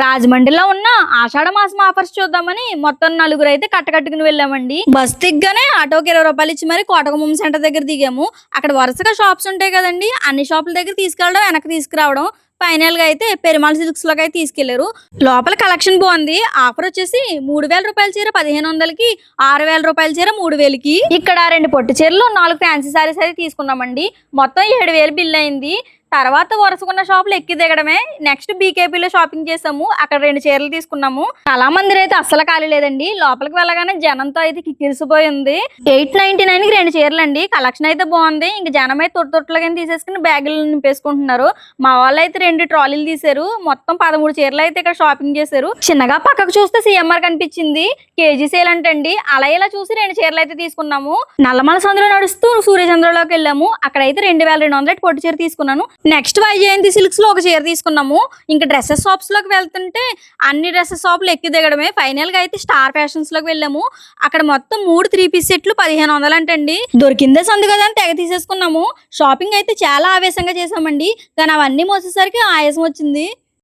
రాజమండ్రిలో ఉన్న ఆషాఢ మాసం ఆఫర్స్ చూద్దామని మొత్తం నలుగురు అయితే కట్టకట్టుకుని వెళ్ళామండి. బస్ దిగ్గానే ఆటోకి 20 రూపాయలు ఇచ్చి మరి కోటగుమ్మం సెంటర్ దగ్గర దిగాము. అక్కడ వరుసగా షాప్స్ ఉంటాయి కదండి, అన్ని షాపుల దగ్గర తీసుకెళ్ళడం వెనక్కి తీసుకురావడం. ఫైనల్ గా అయితే పెరుమాళ్ సిల్క్స్ లోకి అయితే తీసుకెళ్లారు. లోపల కలెక్షన్ బాగుంది. ఆఫర్ వచ్చేసి 3000 రూపాయల చీర 1500కి, 6000 రూపాయల చీర 3000కి. ఇక్కడ 2 పొట్టు చీరలు 4 ఫ్యాన్సీ సారీస్ అయితే తీసుకున్నామండి. మొత్తం 7000 బిల్ అయింది. తర్వాత వరుసకున్న షాపులు ఎక్కి దిగడమే. నెక్స్ట్ బీకేపీలో షాపింగ్ చేసాము. అక్కడ 2 చీరలు తీసుకున్నాము. చాలా మంది అయితే అస్సలు ఖాళీ లేదండి. లోపలికి వెళ్ళగానే జనంతో అయితే కిక్కిరిసిపోయింది. 899కి 2 చీరలు అండి. కలెక్షన్ అయితే బాగుంది. ఇంక జనం అయితే తొట్టుగా తీసేసుకుని బ్యాగులు నింపేసుకుంటున్నారు. మా వాళ్ళు అయితే 2 ట్రాలీలు తీసారు. మొత్తం 13 చీరలు అయితే ఇక్కడ షాపింగ్ చేశారు. చిన్నగా పక్కకు చూస్తే సిఎంఆర్ కనిపించింది. కేజీ సేల్ అంటండి. అలా ఇలా చూసి 2 చీరలు అయితే తీసుకున్నాము. నల్లమల సందులో నడుస్తూ సూర్యచంద్రలోకి వెళ్ళాము. అక్కడైతే 2200 పొట్టు చీర తీసుకున్నాను. నెక్స్ట్ వైజయంతి సిల్క్స్ లో ఒక చీర తీసుకున్నాము. ఇంకా డ్రెస్సెస్ షాప్స్ లోకి వెళ్తుంటే అన్ని డ్రెస్సెస్ షాపులు ఎక్కి దిగడమే. ఫైనల్ గా అయితే స్టార్ ఫ్యాషన్స్ లోకి వెళ్ళాము. అక్కడ మొత్తం 3 3 పీస్ సెట్లు 1500 అంటండి. దొరికిందే సందు కదా అని తెగ తీసేసుకున్నాము. షాపింగ్ అయితే చాలా ఆవేశంగా చేసామండి. కానీ అవన్నీ మోసేసరికి ఆయాసం వచ్చింది.